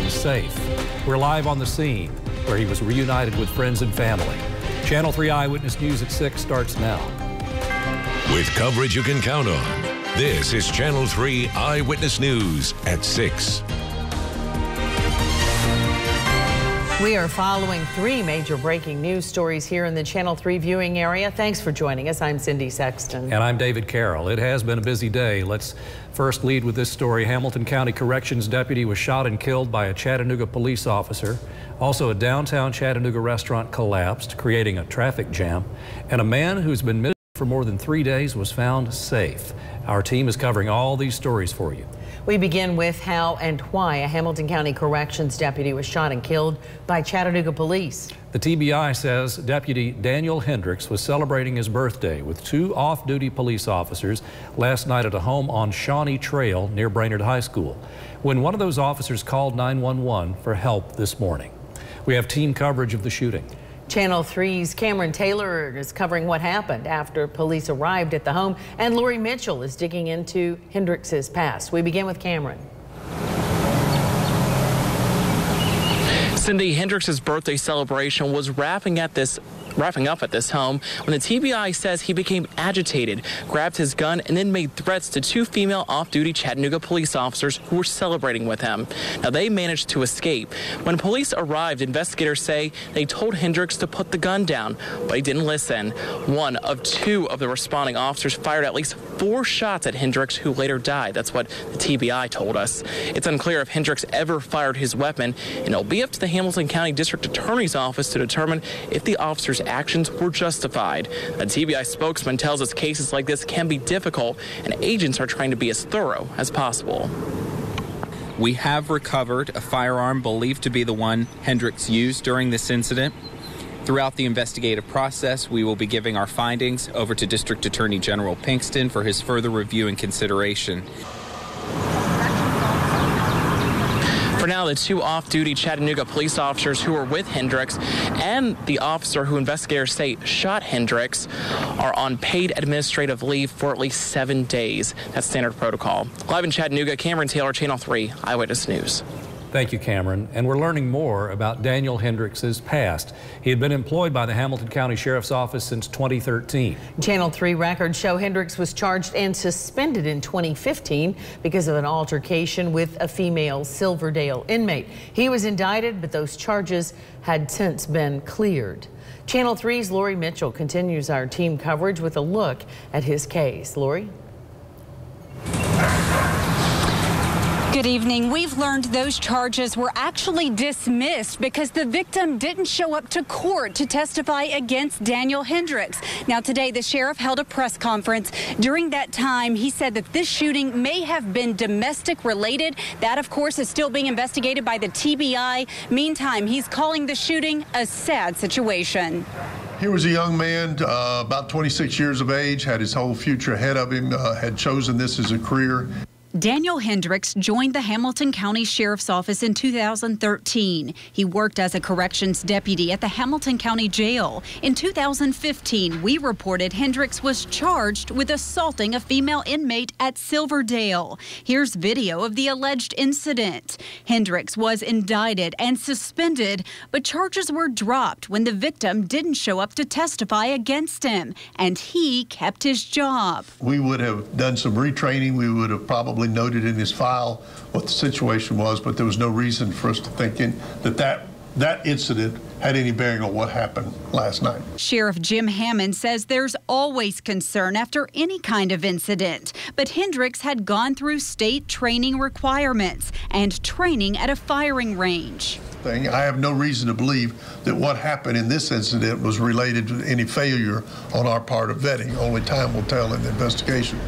He's safe. We're live on the scene where he was reunited with friends and family. Channel 3 Eyewitness News at 6 starts now. With coverage you can count on, this is Channel 3 Eyewitness News at 6. We are following 3 major breaking news stories here in the Channel 3 viewing area. Thanks for joining us. I'm Cindy Sexton. And I'm David Carroll. It has been a busy day. Let's first lead with this story. Hamilton County Corrections deputy was shot and killed by a Chattanooga police officer. Also, a downtown Chattanooga restaurant collapsed, creating a traffic jam. And a man who's been missing for more than 3 days was found safe. Our team is covering all these stories for you. We begin with how and why a Hamilton County Corrections deputy was shot and killed by Chattanooga police. The TBI says Deputy Daniel Hendricks was celebrating his birthday with 2 off-duty police officers last night at a home on Shawnee Trail near Brainerd High School, when one of those officers called 911 for help this morning. We have team coverage of the shooting. Channel 3's Cameron Taylor is covering what happened after police arrived at the home, and Lori Mitchell is digging into Hendricks's past. We begin with Cameron. Cindy, Hendricks's birthday celebration was wrapping up at this home when the TBI says he became agitated, grabbed his gun, and then made threats to 2 female off-duty Chattanooga police officers who were celebrating with him. Now, they managed to escape. When police arrived, investigators say they told Hendricks to put the gun down, but he didn't listen. One of 2 of the responding officers fired at least 4 shots at Hendricks, who later died. That's what the TBI told us. It's unclear if Hendricks ever fired his weapon, and it'll be up to the Hamilton County District Attorney's Office to determine if the officer's actions were justified. A TBI spokesman tells us cases like this can be difficult, and agents are trying to be as thorough as possible. We have recovered a firearm believed to be the one Hendricks used during this incident. Throughout the investigative process, we will be giving our findings over to District Attorney General Pinkston for his further review and consideration. For now, the 2 off-duty Chattanooga police officers who were with Hendricks and the officer who investigators say shot Hendricks are on paid administrative leave for at least 7 days. That's standard protocol. Live in Chattanooga, Cameron Taylor, Channel 3 Eyewitness News. Thank you, Cameron. And we're learning more about Daniel Hendricks's past. He had been employed by the Hamilton County Sheriff's Office since 2013. Channel 3 records show Hendricks was charged and suspended in 2015 because of an altercation with a female Silverdale inmate. He was indicted, but those charges had since been cleared. Channel 3's Lori Mitchell continues our team coverage with a look at his case. Lori? Good evening. We've learned those charges were actually dismissed because the victim didn't show up to court to testify against Daniel Hendricks. Now, today, the sheriff held a press conference. During that time, he said that this shooting may have been domestic related. That, of course, is still being investigated by the TBI. Meantime, he's calling the shooting a sad situation. He was a young man, about 26 years of age, had his whole future ahead of him, had chosen this as a career. Daniel Hendricks joined the Hamilton County Sheriff's Office in 2013. He worked as a corrections deputy at the Hamilton County Jail. In 2015, we reported Hendricks was charged with assaulting a female inmate at Silverdale. Here's video of the alleged incident. Hendricks was indicted and suspended, but charges were dropped when the victim didn't show up to testify against him, and he kept his job. We would have done some retraining. We would have probably noted in his file what the situation was, but there was no reason for us to think that incident had any bearing on what happened last night. Sheriff Jim Hammond says there's always concern after any kind of incident, but Hendricks had gone through state training requirements and training at a firing range. I have no reason to believe that what happened in this incident was related to any failure on our part of vetting. Only time will tell in the investigation.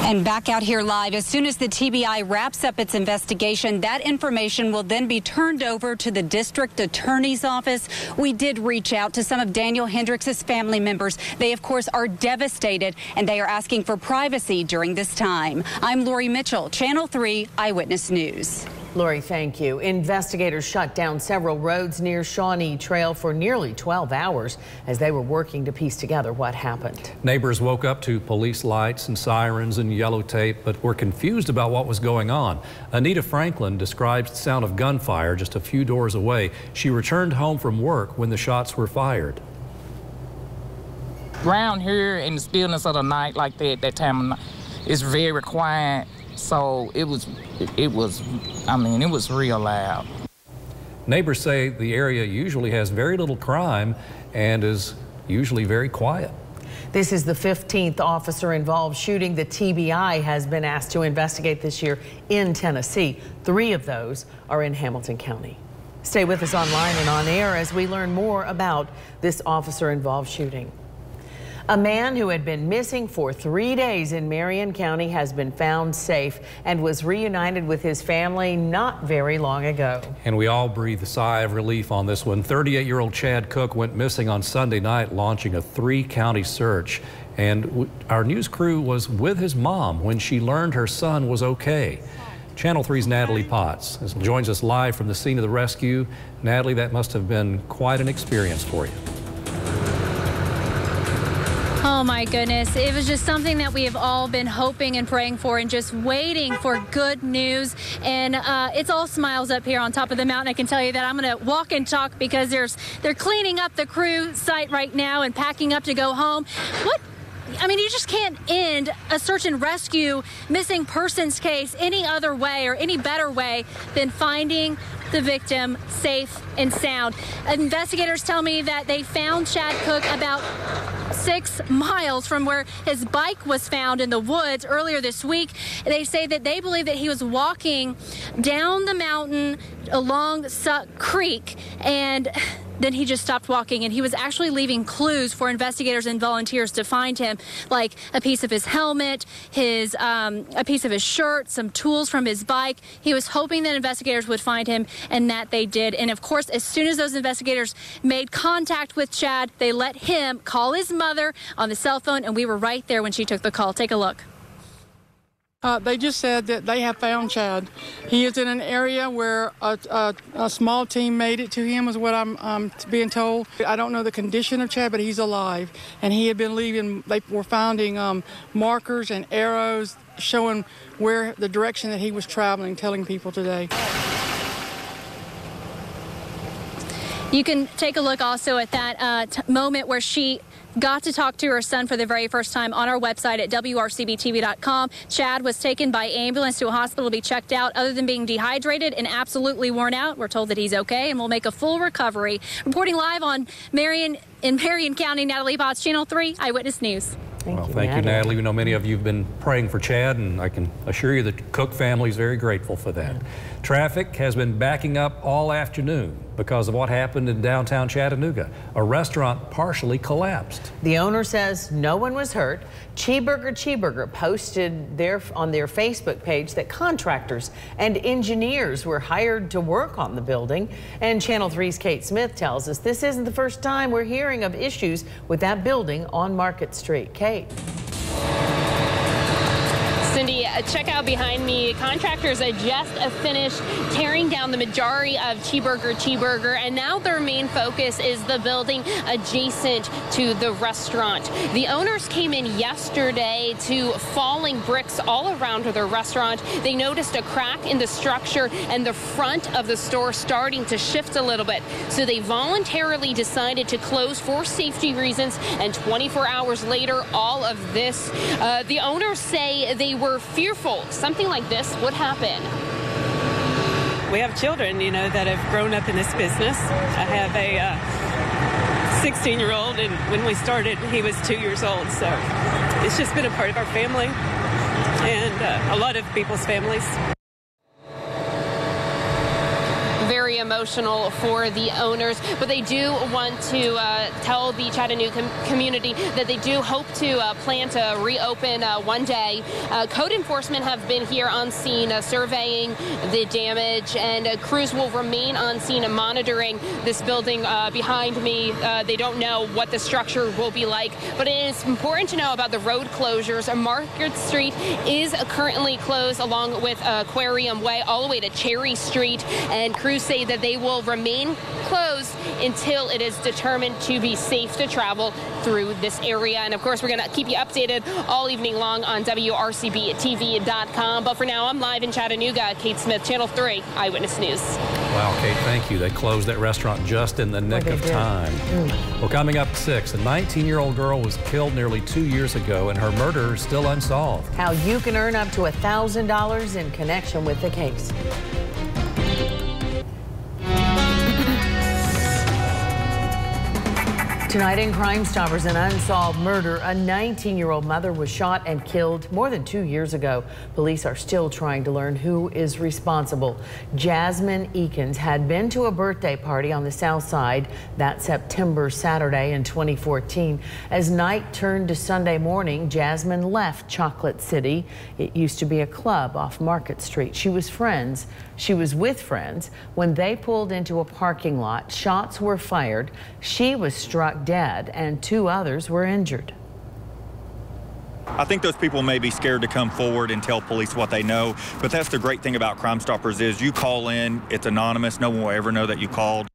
And back out here live, as soon as the TBI wraps up its investigation, that information will then be turned over to the district attorney's office. We did reach out to some of Daniel Hendricks's family members. They, of course, are devastated, and they are asking for privacy during this time. I'm Lori Mitchell, Channel 3 Eyewitness News. Lori, thank you. Investigators shut down several roads near Shawnee Trail for nearly 12 hours as they were working to piece together what happened. Neighbors woke up to police lights and sirens and yellow tape, but were confused about what was going on. Anita Franklin describes the sound of gunfire just a few doors away. She returned home from work when the shots were fired. Around here in the stillness of the night like that time of night, it's very quiet. So it was real loud. Neighbors say the area usually has very little crime and is usually very quiet. This is the 15th officer-involved shooting the TBI has been asked to investigate this year in Tennessee. 3 of those are in Hamilton County. Stay with us online and on air as we learn more about this officer-involved shooting. A man who had been missing for 3 days in Marion County has been found safe and was reunited with his family not very long ago. And we all breathe a sigh of relief on this one. 38-year-old Chad Cook went missing on Sunday night, launching a 3-county search. And our news crew was with his mom when she learned her son was okay. Channel 3's Natalie Potts joins us live from the scene of the rescue. Natalie, that must have been quite an experience for you. Oh my goodness, it was just something that we have all been hoping and praying for and just waiting for good news. And it's all smiles up here on top of the mountain. I can tell you that. I'm going to walk and talk because they're cleaning up the crew site right now and packing up to go home. I mean, you just can't end a search and rescue missing persons case any other way or any better way than finding the victim safe and sound. Investigators tell me that they found Chad Cook about 6 miles from where his bike was found in the woods earlier this week. They say that they believe that he was walking down the mountain along Suck Creek, and then he just stopped walking, and he was actually leaving clues for investigators and volunteers to find him, like a piece of his helmet, a piece of his shirt, some tools from his bike. He was hoping that investigators would find him, and that they did. And of course, as soon as those investigators made contact with Chad, they let him call his mother on the cell phone, and we were right there when she took the call. Take a look. They just said that they have found Chad. He is in an area where a small team made it to him, is what I'm being told. I don't know the condition of Chad, but he's alive. And he had been leaving, they were finding markers and arrows showing where the direction that he was traveling, telling people today. You can take a look also at that moment where she got to talk to her son for the very first time on our website at WRCBTV.com. Chad was taken by ambulance to a hospital to be checked out. Other than being dehydrated and absolutely worn out, we're told that he's okay and will make a full recovery. Reporting live in Marion County, Natalie Potts, Channel 3 Eyewitness News. Thank you, Natalie. We know many of you have been praying for Chad, and I can assure you the Cook family is very grateful for that. Traffic has been backing up all afternoon because of what happened in downtown Chattanooga. A restaurant partially collapsed. The owner says no one was hurt. Cheeseburger posted on their Facebook page that contractors and engineers were hired to work on the building. And Channel 3's Kate Smith tells us this isn't the first time we're hearing of issues with that building on Market Street. Kate. Cindy, check out behind me. Contractors had just finished tearing down the majority of Cheeseburger, and now their main focus is the building adjacent to the restaurant. The owners came in yesterday to falling bricks all around their restaurant. They noticed a crack in the structure and the front of the store starting to shift a little bit. So they voluntarily decided to close for safety reasons, and 24 hours later, all of this, the owners say they were fearful something like this would happen. We have children, that have grown up in this business. I have a 16-year-old, and when we started, he was 2 years old. So it's just been a part of our family and a lot of people's families. very emotional for the owners, but they do want to tell the Chattanooga community that they do hope to plan to reopen one day. Code enforcement have been here on scene surveying the damage, and crews will remain on scene monitoring this building behind me. They don't know what the structure will be like, but it is important to know about the road closures. Market Street is currently closed along with Aquarium Way all the way to Cherry Street, and crews say that they will remain closed until it is determined to be safe to travel through this area. And of course, we're going to keep you updated all evening long on WRCBTV.com. But for now, I'm live in Chattanooga. Kate Smith, Channel 3 Eyewitness News. Wow, Kate, thank you. They closed that restaurant just in the nick of time. Well, coming up at 6, a 19-year-old girl was killed nearly 2 years ago, and her murder is still unsolved. How you can earn up to $1,000 in connection with the case. Tonight in Crime Stoppers, an unsolved murder. A 19-year-old mother was shot and killed more than 2 years ago. Police are still trying to learn who is responsible. Jasmine Eakins had been to a birthday party on the south side that Saturday in 2014. As night turned to Sunday morning, Jasmine left Chocolate City. It used to be a club off Market Street. She was with friends when they pulled into a parking lot. Shots were fired. She was struck dead, and 2 others were injured. I think those people may be scared to come forward and tell police what they know, but that's the great thing about Crime Stoppers is you call in, it's anonymous, no one will ever know that you called.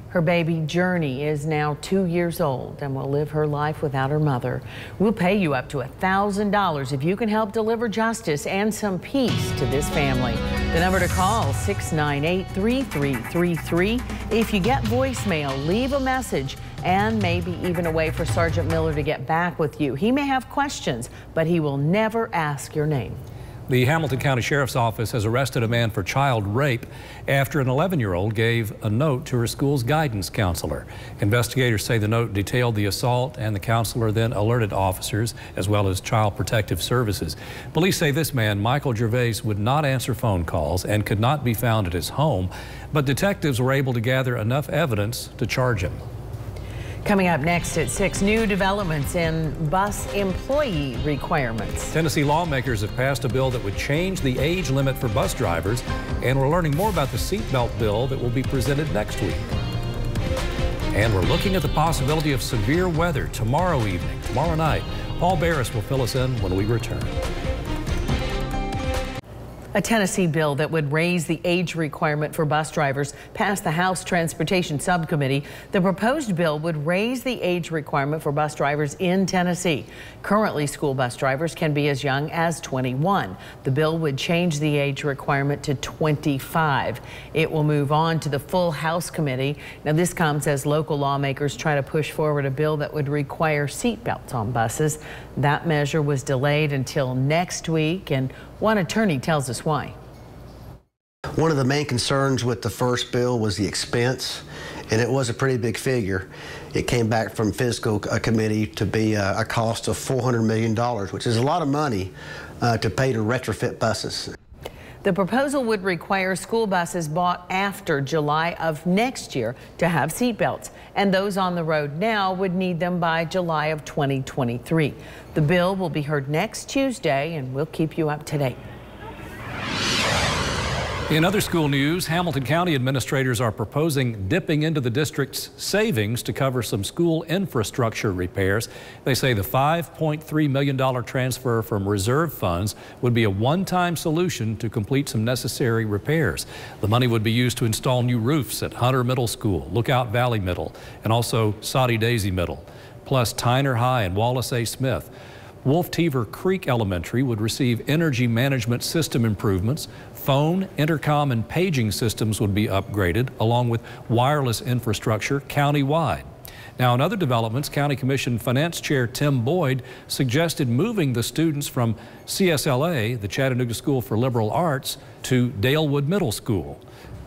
Her baby Journey is now 2 years old and will live her life without her mother. We'll pay you up to $1,000 if you can help deliver justice and some peace to this family. The number to call, 698-3333. If you get voicemail, leave a message and maybe even a way for Sergeant Miller to get back with you. He may have questions, but he will never ask your name. The Hamilton County Sheriff's Office has arrested a man for child rape after an 11-year-old gave a note to her school's guidance counselor. Investigators say the note detailed the assault, and the counselor then alerted officers as well as Child Protective Services. Police say this man, Michael Gervais, would not answer phone calls and could not be found at his home, but detectives were able to gather enough evidence to charge him. Coming up next at 6, new developments in bus employee requirements. Tennessee lawmakers have passed a bill that would change the age limit for bus drivers, and we're learning more about the seatbelt bill that will be presented next week. And we're looking at the possibility of severe weather tomorrow night. Paul Barris will fill us in when we return. A Tennessee bill that would raise the age requirement for bus drivers passed the House Transportation Subcommittee. The proposed bill would raise the age requirement for bus drivers in Tennessee. Currently, school bus drivers can be as young as 21. The bill would change the age requirement to 25. It will move on to the full House committee. Now, this comes as local lawmakers try to push forward a bill that would require seatbelts on buses. That measure was delayed until next week, and one attorney tells us why. One of the main concerns with the first bill was the expense, and it was a pretty big figure. It came back from fiscal committee to be a cost of $400 million, which is a lot of money to pay to retrofit buses. The proposal would require school buses bought after July of next year to have seatbelts, and those on the road now would need them by July of 2023. The bill will be heard next Tuesday, and we'll keep you up to date. In other school news, Hamilton County administrators are proposing dipping into the district's savings to cover some school infrastructure repairs. They say the $5.3 million transfer from reserve funds would be a one-time solution to complete some necessary repairs. The money would be used to install new roofs at Hunter Middle School, Lookout Valley Middle, and also Soddy Daisy Middle, plus Tyner High and Wallace A. Smith. Wolf Teaver Creek Elementary would receive energy management system improvements. Phone, intercom, and paging systems would be upgraded, along with wireless infrastructure countywide. Now, in other developments, County Commission Finance Chair Tim Boyd suggested moving the students from CSLA, the Chattanooga School for Liberal Arts, to Dalewood Middle School.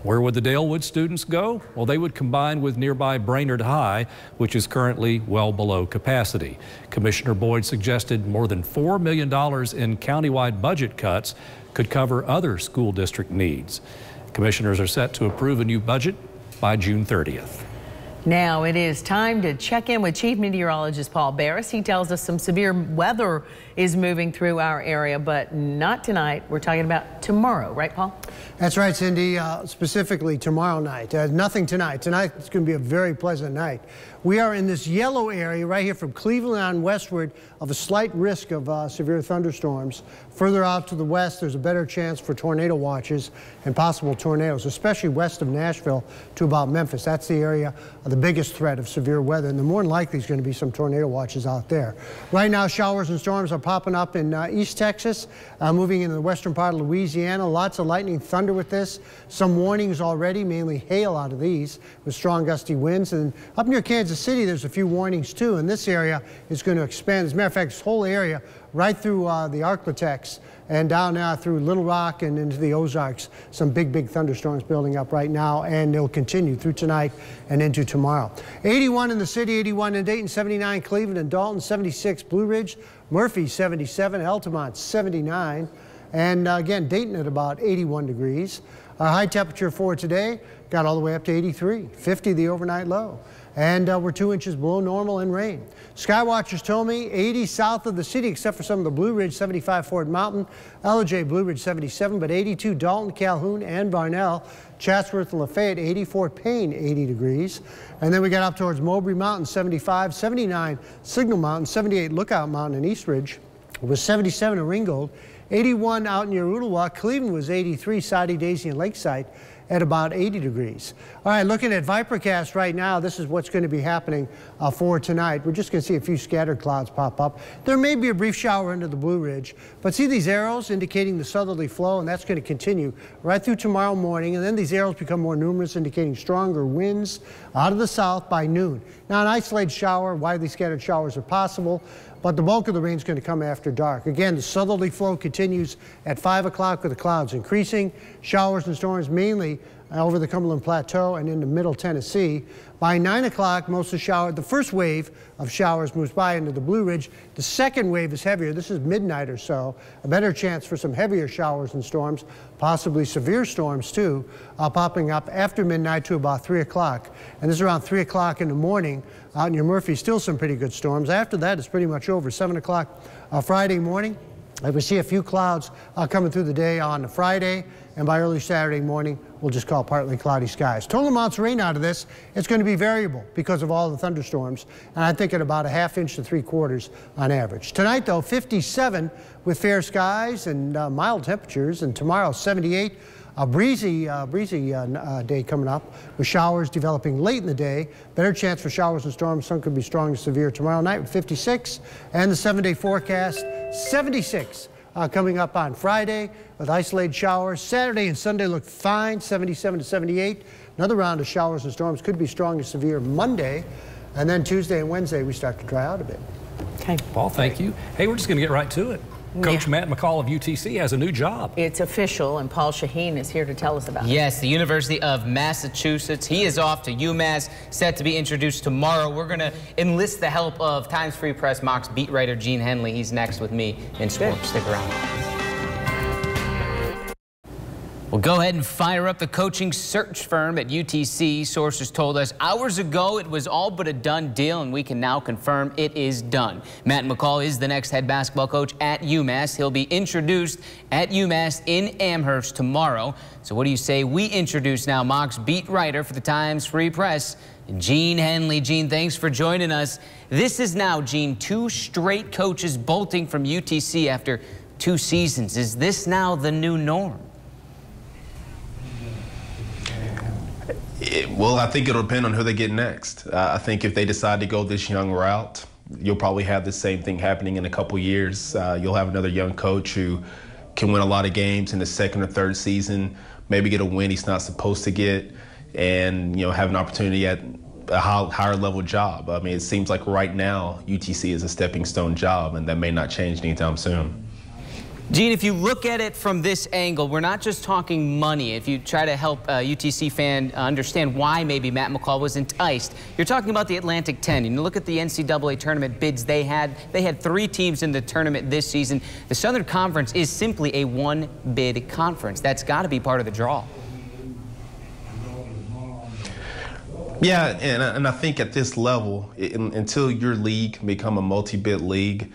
Where would the Dalewood students go? Well, they would combine with nearby Brainerd High, which is currently well below capacity. Commissioner Boyd suggested more than $4 million in countywide budget cuts could cover other school district needs. Commissioners are set to approve a new budget by June 30th. Now it is time to check in with Chief Meteorologist Paul Barris. He tells us some severe weather is moving through our area, but not tonight. We're talking about tomorrow, right, Paul? That's right, Cindy. Specifically tomorrow night. Nothing tonight. Tonight it's going to be a very pleasant night. We are in this yellow area right here from Cleveland on westward of a slight risk of severe thunderstorms. Further out to the west, there's a better chance for tornado watches and possible tornadoes, especially west of Nashville to about Memphis. That's the area of the biggest threat of severe weather, and the more than likely is going to be some tornado watches out there. Right now, showers and storms are popping up in East Texas, moving into the western part of Louisiana. Lots of lightning, thunder with this. Some warnings already, mainly hail out of these with strong gusty winds. And up near Kansas City, there's a few warnings too, and this area is going to expand. As a matter of fact, this whole area right through the Arklatex and down now through Little Rock and into the Ozarks. Some big thunderstorms building up right now, and they'll continue through tonight and into tomorrow. 81 in the city, 81 in Dayton, 79 Cleveland and Dalton, 76 Blue Ridge, Murphy 77, Altamont 79, and again Dayton at about 81 degrees. Our high temperature for today got all the way up to 83, 50 the overnight low. And we're 2 inches below normal in rain. Skywatchers told me 80 south of the city, except for some of the Blue Ridge, 75 Fort Mountain, LJ Blue Ridge 77, but 82 Dalton, Calhoun, and Barnell, Chatsworth and Lafayette 80, Fort Payne 80 degrees. And then we got up towards Mowbray Mountain 75, 79 Signal Mountain, 78 Lookout Mountain in Eastridge. It was 77 in Ringgold, 81 out near Ooltewah. Cleveland was 83, Soddy, Daisy, and Lakeside at about 80 degrees. All right, looking at Vipercast right now, this is what's going to be happening for tonight. We're just going to see a few scattered clouds pop up. There may be a brief shower into the Blue Ridge, but see these arrows indicating the southerly flow, and that's going to continue right through tomorrow morning, and then these arrows become more numerous, indicating stronger winds out of the south by noon. Now, an isolated shower, widely scattered showers are possible, but the bulk of the rain is going to come after dark. Again, the southerly flow continues at 5 o'clock with the clouds increasing. Showers and storms mainly over the Cumberland Plateau and into middle Tennessee. By 9 o'clock, most of the first wave of showers moves by into the Blue Ridge. The second wave is heavier. This is midnight or so. A better chance for some heavier showers and storms, possibly severe storms too, popping up after midnight to about 3 o'clock. And this is around 3 o'clock in the morning. Out near Murphy, still some pretty good storms. After that, it's pretty much over. 7 o'clock Friday morning. We see a few clouds coming through the day on Friday, and by early Saturday morning, we'll just call partly cloudy skies. Total amounts of rain out of this, it's going to be variable because of all the thunderstorms, and I think at about a ½ inch to 3/4 on average. Tonight, though, 57 with fair skies and mild temperatures, and tomorrow, 78. A breezy day coming up with showers developing late in the day. Better chance for showers and storms. Some could be strong to severe tomorrow night with 56. And the 7-day forecast, 76 coming up on Friday with isolated showers. Saturday and Sunday look fine, 77 to 78. Another round of showers and storms could be strong to severe Monday. And then Tuesday and Wednesday, we start to dry out a bit. Okay, Paul, thank you. Hey, we're just going to get right to it. Coach Matt McCall of UTC has a new job. It's official, and Paul Shaheen is here to tell us about it. Yes, the University of Massachusetts. He is off to UMass, set to be introduced tomorrow. We're going to enlist the help of Times Free Press Mocs beat writer Gene Henley. He's next with me in sports. Stick around. Well, go ahead and fire up the coaching search firm at UTC. Sources told us hours ago it was all but a done deal, and we can now confirm it is done. Matt McCall is the next head basketball coach at UMass. He'll be introduced at UMass in Amherst tomorrow. So what do you say we introduce now Mocs beat writer for the Times Free Press, Gene Henley. Gene, thanks for joining us. This is now, Gene, 2 straight coaches bolting from UTC after 2 seasons. Is this now the new norm? Well, I think it'll depend on who they get next. I think if they decide to go this young route, you'll probably have the same thing happening in a couple years. You'll have another young coach who can win a lot of games in the 2nd or 3rd season, maybe get a win he's not supposed to get, and have an opportunity at a higher level job. I mean, it seems like right now UTC is a stepping stone job, and that may not change anytime soon. Gene, if you look at it from this angle, we're not just talking money. If you try to help a UTC fan understand why maybe Matt McCall was enticed, you're talking about the Atlantic 10. You look at the NCAA tournament bids they had 3 teams in the tournament this season. The Southern Conference is simply a 1-bid conference. That's got to be part of the draw. Yeah, and I think at this level, until your league can become a multi-bid league,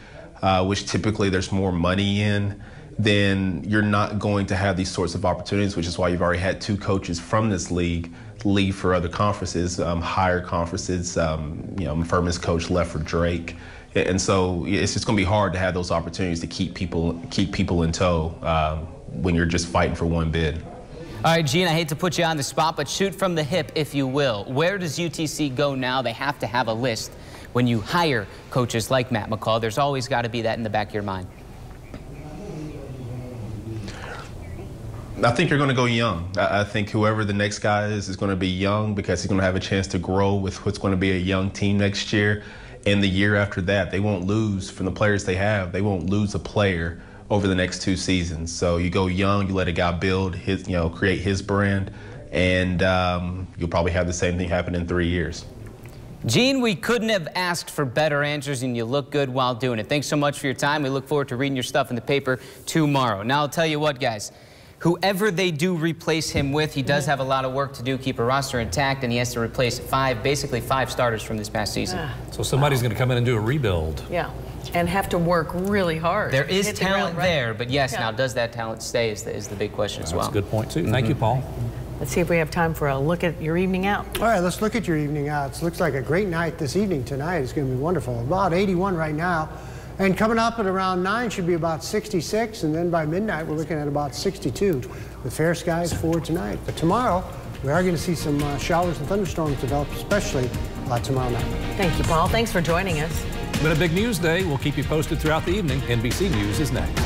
which typically there's more money in, then you're not going to have these sorts of opportunities, which is why you've already had 2 coaches from this league leave for other conferences, higher conferences. Furman's coach left for Drake. And so it's just going to be hard to have those opportunities to keep people in tow when you're just fighting for one bid. All right, Gene, I hate to put you on the spot, but shoot from the hip, if you will. Where does UTC go now? They have to have a list. When you hire coaches like Matt McCall, there's always got to be that in the back of your mind. I think you're going to go young. I think whoever the next guy is going to be young because he's going to have a chance to grow with what's going to be a young team next year. And the year after that, they won't lose from the players they have. They won't lose a player over the next 2 seasons. So you go young, you let a guy build his, create his brand, and you'll probably have the same thing happen in 3 years. Gene, we couldn't have asked for better answers, and you look good while doing it. Thanks so much for your time. We look forward to reading your stuff in the paper tomorrow. Now, I'll tell you what, guys. Whoever they do replace him with, he does have a lot of work to do, keep a roster intact, and he has to replace basically five starters from this past season. So somebody's going to come in and do a rebuild. Yeah, and have to work really hard. There is talent there, but yes, now does that talent stay is the big question as well. That's a good point, too. Thank you, Paul. Let's see if we have time for a look at your evening out. All right, let's look at your evening out. It looks like a great night this evening tonight. It's going to be wonderful. About 81 right now. And coming up at around 9 should be about 66, and then by midnight we're looking at about 62 with fair skies for tonight. But tomorrow we are going to see some showers and thunderstorms develop, especially tomorrow night. Thank you, Paul. Thanks for joining us. It's been a big news day. We'll keep you posted throughout the evening. NBC News is next.